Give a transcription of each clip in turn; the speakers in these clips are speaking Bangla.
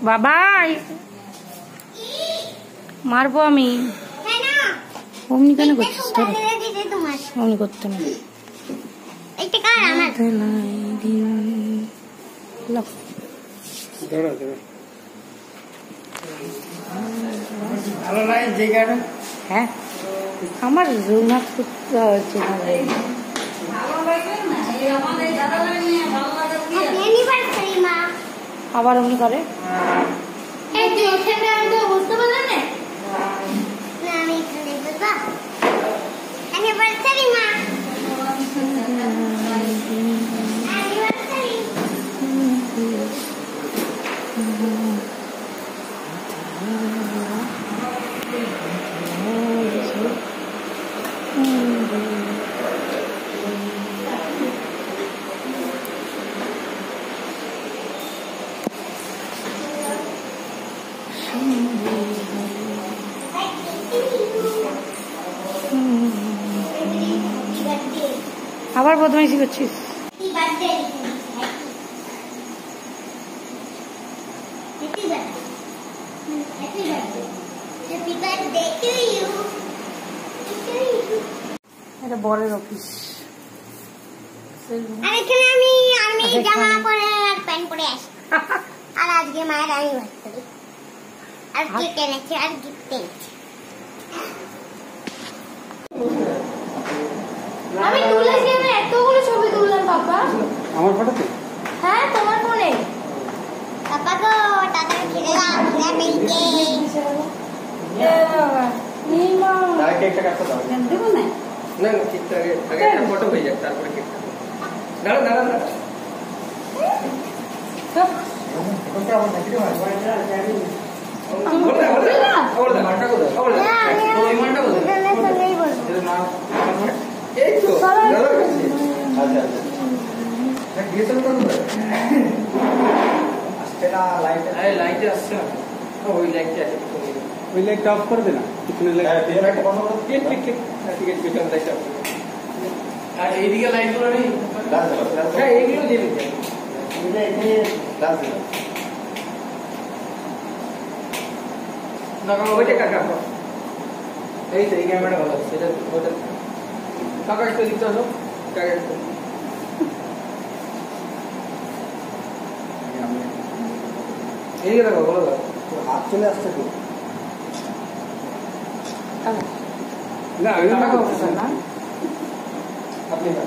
বাবাই মারবো আমি। অমনি কেন করছিস? অমনি করতে না। হ্যাঁ আমার রুমাত করতে হচ্ছে। আবার অমনি করে। বুঝতে পারলেন না আবার বদমাইশি করছিস। এটা বরের অফিস। এখানে আমি জামা পরে আর প্যান্ট পরে আসি। আর আজকে মায়ের অ্যানিভার্সারি। আর কেক এনেছে আর গিফট এনেছে। আমি তুলেছি, আমি এতগুলো ছবি তুললাম বাবা। আমার ফটোতে? হ্যাঁ তোমার ফোনে। পাপা গো টাটা খেলে দাও না বেঁকে। নীমা তার কেকটা কাটতে দাও। দেব না? না না কেকটা আগে একটা ফটো হয়ে যাক তারপরে কেকটা। দাঁড়া দাঁড়া দাঁড়া। ওটা আমার নাকি হয়। ওটা ওটা মারটা কোথায়? ওটা ওই মারটা কোথায়? এটা সঙ্গেই বলবো। এটা না এই তো দাঁড়া কাছে। আচ্ছা আচ্ছা। না গিয়েছিল তো কোথায়? আসছে না লাইট। আরে লাইটে আসছে না। ওই লাইটটা আছে। ওই লাইটটা অফ করে দে না। পিছনে লাইট। হ্যাঁ পিছনে লাইট বন্ধ করো। ঠিক ঠিক ঠিক। ঠিক আছে পিছনে লাইটটা। আর এইদিকে লাইটগুলো নেই। হ্যাঁ এইগুলো দিয়ে দিতে। এটা এখানে লাল দিন। না কাকা ওইটা কাকা। এই তো এই ক্যামেরা ভালো আছে। এটা ওটা কাকা একটু দিতে আসো। কাকা একটু। এইদিকে দেখো বলো দাও। হাত চলে আসছে তো। না ওই টাকা হচ্ছে না। আপনি না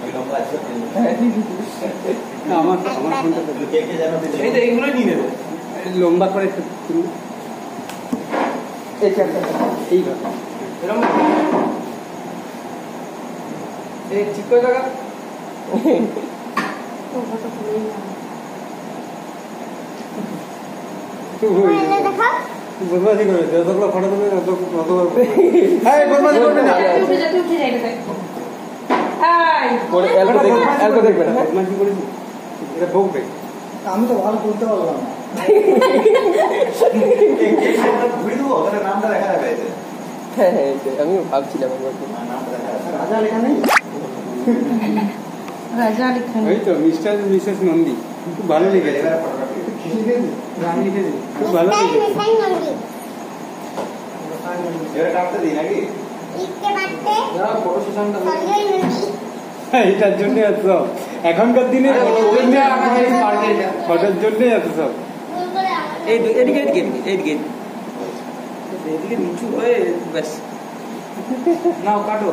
ওই লম্বা আছে। না আমার ফোনটা কে কে জানো দিতে। এই তো এইগুলো নিয়ে নেবে। লম্বা করে একটু এই চারটা এই ভাবে এরকম এই ঠিক করে লাগা। তো ফটো খুলেই না। মোবাইলে দেখা। বদমাশি করে যতগুলো ফটো তুলবে ততগুলো হ্যাঁ বদমাশি করবে না। উঠে যায় এটা। এই পরে অ্যালকো দেখবে না। বদমাশি করেছি এটা বকবে। আমি তো ভালো করতে পারলাম না। ঘুরে দেবো ওখানে নামটা দেখা যাবে। হ্যাঁ হ্যাঁ আমি ভাবছিলাম নামটা দেখা যাবে। রাজা লেখা নেই। রাজা লেখা নেই। ওই তো মিস্টার মিসেস নন্দী খুব ভালো লিখেছে। আমি লিখেছি খুব ভালো লিখেছে। এবারে কাটতে দিই নাকি? লিখতে পারতে না ফটো সেশনটা সঞ্জয় নন্দী। এটার জন্য এত সব এখনকার দিনে ফটোর জন্য এত সব। এদিকে নিচু হয়ে ব্যাস নাও কাটো।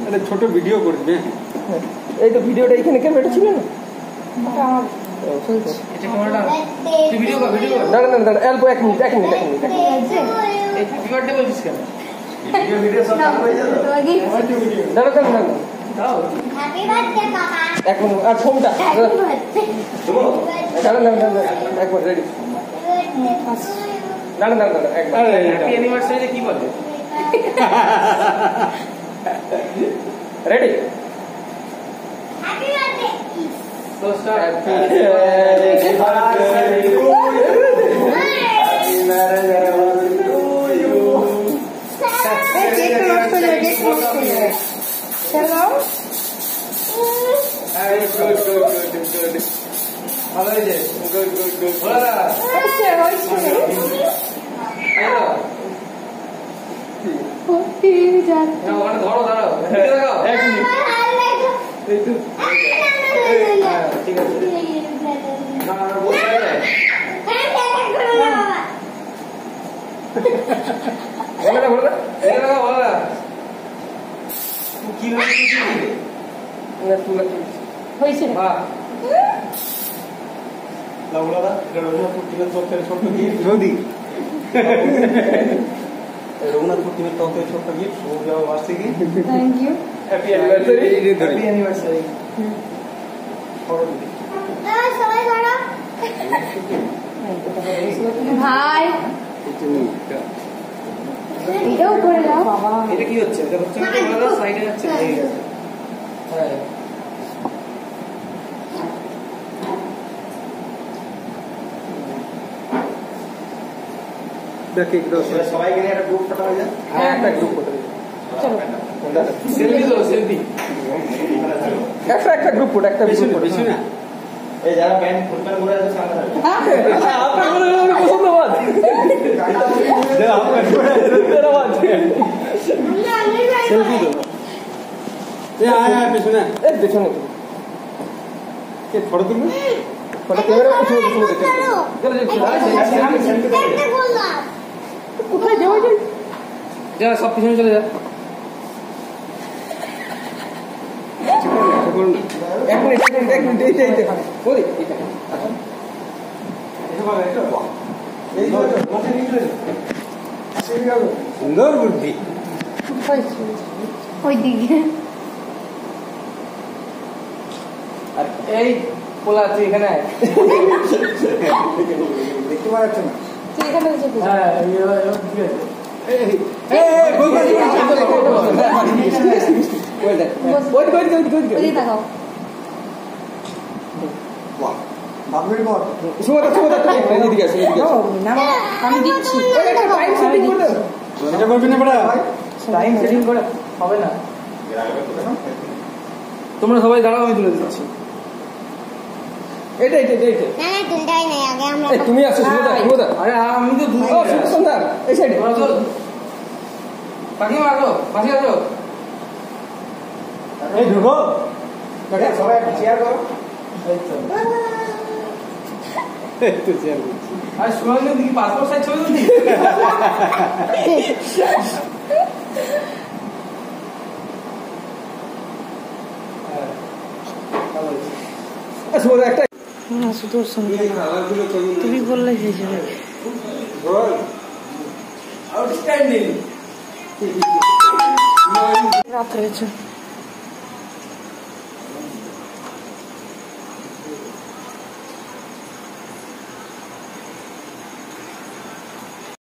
এটা ছোট ভিডিও করবে। এই তো ভিডিওটা এখানে ক্যামেরাটা ছিল না। এটা ক্যামেরাটা তুই ভিডিও কর না অল্প এক মিনিট এই হ্যাপি বার্থডে বলছিস কেন? ভিডিও সব হয়ে যাবে দাঁড়া দাও হ্যাপি বার্থডে বাবা। এখন আর ফোনটা দাঁড়া একবার রেডি দাঁড়া একবার হ্যাপি অ্যানিভার্সারিতে কি বলে ready happy birthday. So start. Happy birthday to you. Happy birthday to you. Hello? Good. ভালো হয়েছে। ধরো দাঁড়াও এক মিনিট ঠিক আছে হয়েছে রঘুনাথপুর টিমের তরফ থেকে ছোট্ট গিফট শুভ বিবাহ বার্ষিকী। Thank you. Happy anniversary. Happy anniversary. ভাই এটাও করে দাও বাবা। এটা কি হচ্ছে? এটা হচ্ছে না বলা সাইডে যাচ্ছে। হ্যাঁ দেখি সবাইকে নিয়ে একটা গ্রুপ ফটো হয়ে যায়। হ্যাঁ একটা গ্রুপ ফটো চলো সেলফি দাও সেলফি একটা গ্রুপ ফটো একটা গ্রুপ ফটো বেশি না এই যারা প্যান্ট ফুটবল করে আছে সামনে আপনার মনে পছন্দ বাদ দাও আপনার ধন্যবাদ সেলফি দাও এ আয় আয় পেছনে এই পেছনে কে ফটো তুলবে ফটো ক্যামেরা উঠে দেখতে কোথায় যাওয়া যায়? যা সব পিছনে চলে যা এক মিনিট এই ওই সুন্দর বুদ্ধি ওই দিকে আর এই পোলা তুই এখানে আয় দেখতে পাচ্ছেন না তুই এখানে বসে পড়। হ্যাঁ ঠিক আছে ওদিকে তাকাও। আমি দিচ্ছি। টাইম সেটিং করে হবে না তোমরা সবাই দাঁড়াও আমি তুলে দিচ্ছি এটা তুমি আসো আরে আমি তো সুন্দর এই সাইডে কাকিমা আসো পাশে আসো এই ঢুকো সবাই একটা চেয়ার করো একটু চেয়ার করছি আর সুরঞ্জন দিকে পাসপোর্ট সাইজ ছবি তুলছি একটা সুদর্শন তুমি বললে হয়ে যাবে। আউটস্ট্যান্ডিং রাত হয়েছে।